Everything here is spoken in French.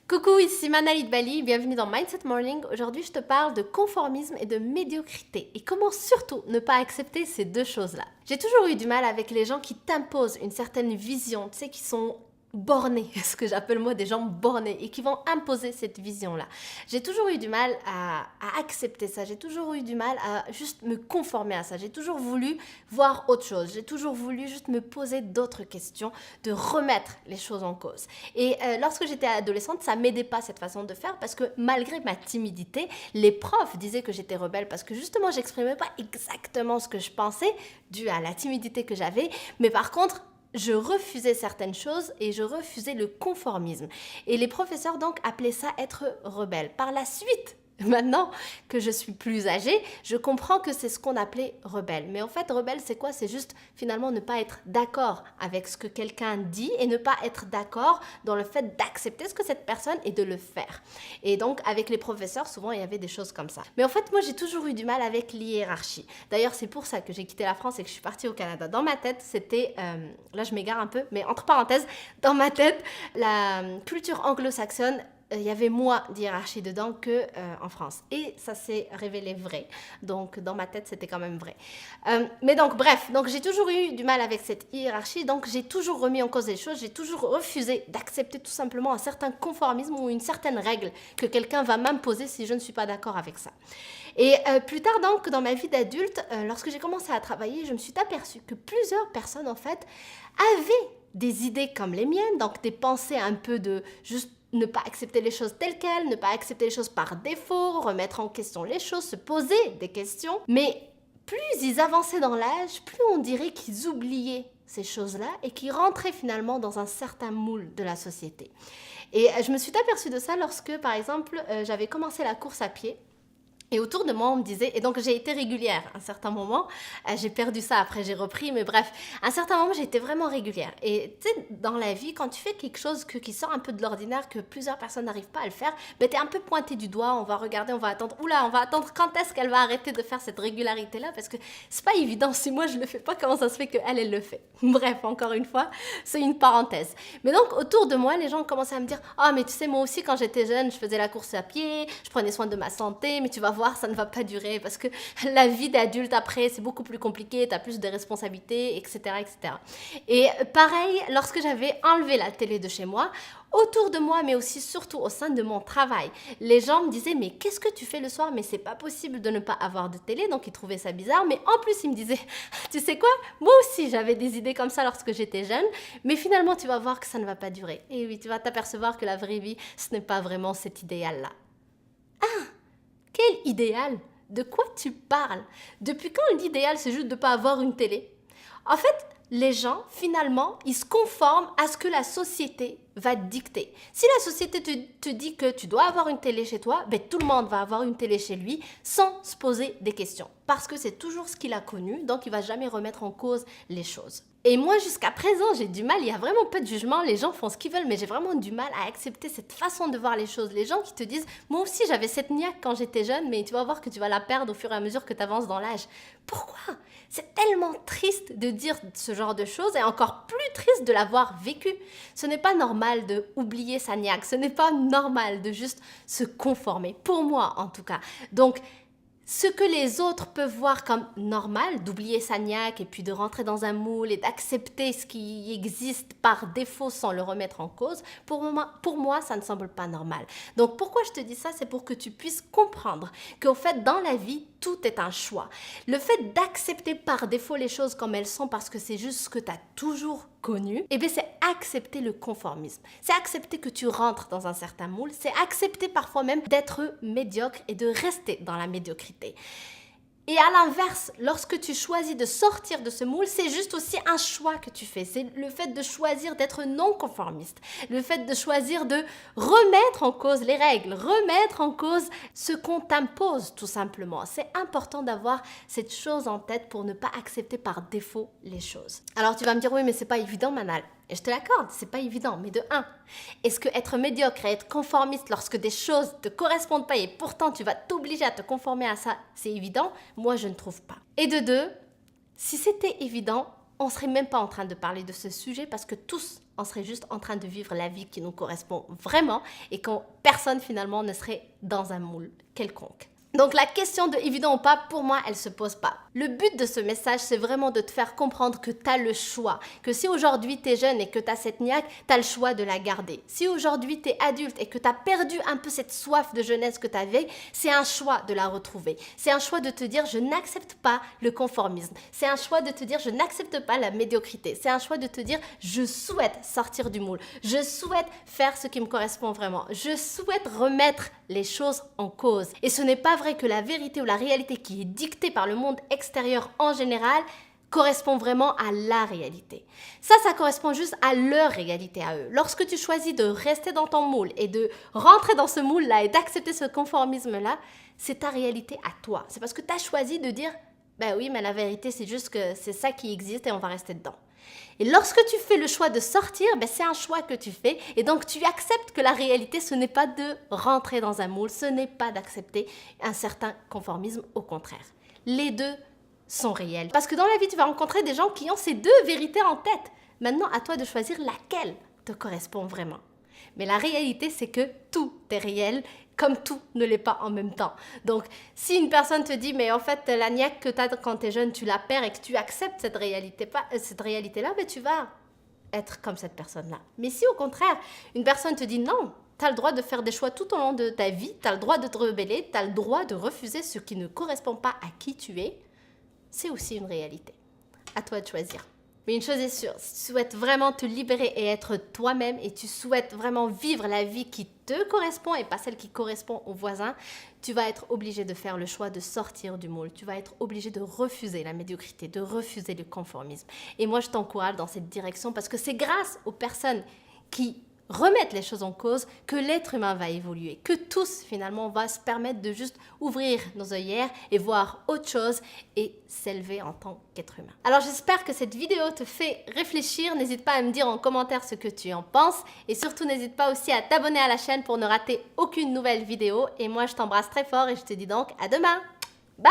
Coucou, ici Manali de Bali, bienvenue dans Mindset Morning. Aujourd'hui, je te parle de conformisme et de médiocrité et comment surtout ne pas accepter ces deux choses-là. J'ai toujours eu du mal avec les gens qui t'imposent une certaine vision, tu sais, qui sont bornés, ce que j'appelle moi des gens bornés et qui vont imposer cette vision-là. J'ai toujours eu du mal à accepter ça, j'ai toujours eu du mal à juste me conformer à ça, j'ai toujours voulu voir autre chose, j'ai toujours voulu juste me poser d'autres questions, de remettre les choses en cause. Et lorsque j'étais adolescente, ça m'aidait pas cette façon de faire parce que malgré ma timidité, les profs disaient que j'étais rebelle parce que justement j'exprimais pas exactement ce que je pensais dû à la timidité que j'avais, mais par contre je refusais certaines choses et je refusais le conformisme. Et les professeurs donc appelaient ça être rebelle. Par la suite, maintenant que je suis plus âgée, je comprends que c'est ce qu'on appelait rebelle. Mais en fait, rebelle, c'est quoi? C'est juste finalement ne pas être d'accord avec ce que quelqu'un dit et ne pas être d'accord dans le fait d'accepter ce que cette personne et de le faire. Et donc, avec les professeurs, souvent, il y avait des choses comme ça. Mais en fait, moi, j'ai toujours eu du mal avec l'hiérarchie. D'ailleurs, c'est pour ça que j'ai quitté la France et que je suis partie au Canada. Dans ma tête, c'était... là, je m'égare un peu, mais entre parenthèses, dans ma tête, la culture anglo-saxonne, il y avait moins d'hiérarchie dedans qu'en France. Et ça s'est révélé vrai. Donc, dans ma tête, c'était quand même vrai. Mais donc, bref, donc j'ai toujours eu du mal avec cette hiérarchie. Donc, j'ai toujours remis en cause les choses. J'ai toujours refusé d'accepter tout simplement un certain conformisme ou une certaine règle que quelqu'un va m'imposer si je ne suis pas d'accord avec ça. Et plus tard, donc, dans ma vie d'adulte, lorsque j'ai commencé à travailler, je me suis aperçue que plusieurs personnes, en fait, avaient des idées comme les miennes, donc des pensées un peu de juste ne pas accepter les choses telles quelles, ne pas accepter les choses par défaut, remettre en question les choses, se poser des questions. Mais plus ils avançaient dans l'âge, plus on dirait qu'ils oubliaient ces choses-là et qu'ils rentraient finalement dans un certain moule de la société. Et je me suis aperçue de ça lorsque, par exemple, j'avais commencé la course à pied. Et autour de moi, on me disait, et donc j'ai été régulière à un certain moment, j'ai perdu ça, après j'ai repris, mais bref, à un certain moment, j'ai été vraiment régulière. Et tu sais, dans la vie, quand tu fais quelque chose qui sort un peu de l'ordinaire, que plusieurs personnes n'arrivent pas à le faire, ben t'es un peu pointé du doigt, on va regarder, on va attendre, oula, on va attendre quand est-ce qu'elle va arrêter de faire cette régularité-là, parce que c'est pas évident, si moi je le fais pas, comment ça se fait qu'elle, elle le fait? Bref, encore une fois, c'est une parenthèse. Mais donc, autour de moi, les gens ont commencé à me dire, ah, mais tu sais, moi aussi, quand j'étais jeune, je faisais la course à pied, je prenais soin de ma santé, mais tu vas voir, ça ne va pas durer parce que la vie d'adulte après, c'est beaucoup plus compliqué, tu as plus de responsabilités, etc., etc. Et pareil, lorsque j'avais enlevé la télé de chez moi, autour de moi, mais aussi surtout au sein de mon travail, les gens me disaient, mais qu'est-ce que tu fais le soir? Mais c'est pas possible de ne pas avoir de télé, donc ils trouvaient ça bizarre, mais en plus ils me disaient, tu sais quoi? Moi aussi j'avais des idées comme ça lorsque j'étais jeune, mais finalement tu vas voir que ça ne va pas durer. Et oui, tu vas t'apercevoir que la vraie vie, ce n'est pas vraiment cet idéal-là. Quel idéal? De quoi tu parles? Depuis quand l'idéal c'est juste de ne pas avoir une télé? En fait, les gens, finalement, ils se conforment à ce que la société va te dicter. Si la société te dit que tu dois avoir une télé chez toi, ben, tout le monde va avoir une télé chez lui sans se poser des questions. Parce que c'est toujours ce qu'il a connu, donc il ne va jamais remettre en cause les choses. Et moi, jusqu'à présent, j'ai du mal, il y a vraiment peu de jugement, les gens font ce qu'ils veulent, mais j'ai vraiment du mal à accepter cette façon de voir les choses. Les gens qui te disent, moi aussi j'avais cette niaque quand j'étais jeune, mais tu vas voir que tu vas la perdre au fur et à mesure que tu avances dans l'âge. Pourquoi? C'est tellement triste de dire ce genre de choses et encore plus triste de l'avoir vécu. Ce n'est pas normal de oublier sa niaque, ce n'est pas normal de juste se conformer, pour moi en tout cas. Donc, ce que les autres peuvent voir comme normal, d'oublier sa niaque et puis de rentrer dans un moule et d'accepter ce qui existe par défaut sans le remettre en cause, pour moi, ça ne semble pas normal. Donc pourquoi je te dis ça? C'est pour que tu puisses comprendre qu'au fait, dans la vie, tout est un choix. Le fait d'accepter par défaut les choses comme elles sont parce que c'est juste ce que tu as toujours connu, eh bien c'est accepter le conformisme. C'est accepter que tu rentres dans un certain moule, c'est accepter parfois même d'être médiocre et de rester dans la médiocrité. Et à l'inverse, lorsque tu choisis de sortir de ce moule, c'est juste aussi un choix que tu fais. C'est le fait de choisir d'être non conformiste, le fait de choisir de remettre en cause les règles, remettre en cause ce qu'on t'impose tout simplement. C'est important d'avoir cette chose en tête pour ne pas accepter par défaut les choses. Alors tu vas me dire, oui mais c'est pas évident Manal. Et je te l'accorde, c'est pas évident, mais de un, est-ce que être médiocre et être conformiste lorsque des choses ne te correspondent pas et pourtant tu vas t'obliger à te conformer à ça, c'est évident? Moi, je ne trouve pas. Et de deux, si c'était évident, on serait même pas en train de parler de ce sujet parce que tous, on serait juste en train de vivre la vie qui nous correspond vraiment et que personne finalement ne serait dans un moule quelconque. Donc la question de évident ou pas, pour moi, elle se pose pas. Le but de ce message, c'est vraiment de te faire comprendre que tu as le choix. Que si aujourd'hui tu es jeune et que tu as cette niaque, tu as le choix de la garder. Si aujourd'hui tu es adulte et que tu as perdu un peu cette soif de jeunesse que tu avais, c'est un choix de la retrouver. C'est un choix de te dire je n'accepte pas le conformisme. C'est un choix de te dire je n'accepte pas la médiocrité. C'est un choix de te dire je souhaite sortir du moule. Je souhaite faire ce qui me correspond vraiment. Je souhaite remettre les choses en cause. Et ce n'est pas vrai que la vérité ou la réalité qui est dictée par le monde extérieur en général correspond vraiment à la réalité. Ça correspond juste à leur réalité à eux. Lorsque tu choisis de rester dans ton moule et de rentrer dans ce moule-là et d'accepter ce conformisme-là, c'est ta réalité à toi. C'est parce que tu as choisi de dire « ben oui, mais la vérité, c'est juste que c'est ça qui existe et on va rester dedans ». Et lorsque tu fais le choix de sortir, ben c'est un choix que tu fais et donc tu acceptes que la réalité, ce n'est pas de rentrer dans un moule, ce n'est pas d'accepter un certain conformisme, au contraire. Les deux sont réels. Parce que dans la vie, tu vas rencontrer des gens qui ont ces deux vérités en tête. Maintenant, à toi de choisir laquelle te correspond vraiment. Mais la réalité, c'est que tout est réel, comme tout ne l'est pas en même temps. Donc, si une personne te dit, mais en fait, la niaque que tu as quand tu es jeune, tu la perds et que tu acceptes cette réalité-là, ben, tu vas être comme cette personne-là. Mais si au contraire, une personne te dit, non, tu as le droit de faire des choix tout au long de ta vie, tu as le droit de te rebeller, tu as le droit de refuser ce qui ne correspond pas à qui tu es, c'est aussi une réalité. À toi de choisir. Mais une chose est sûre, si tu souhaites vraiment te libérer et être toi-même et tu souhaites vraiment vivre la vie qui te correspond et pas celle qui correspond aux voisins, tu vas être obligé de faire le choix de sortir du moule. Tu vas être obligé de refuser la médiocrité, de refuser le conformisme. Et moi, je t'encourage dans cette direction parce que c'est grâce aux personnes qui remettre les choses en cause, que l'être humain va évoluer, que tous finalement on va se permettre de juste ouvrir nos œillères et voir autre chose et s'élever en tant qu'être humain. Alors j'espère que cette vidéo te fait réfléchir, n'hésite pas à me dire en commentaire ce que tu en penses et surtout n'hésite pas aussi à t'abonner à la chaîne pour ne rater aucune nouvelle vidéo et moi je t'embrasse très fort et je te dis donc à demain. Bye!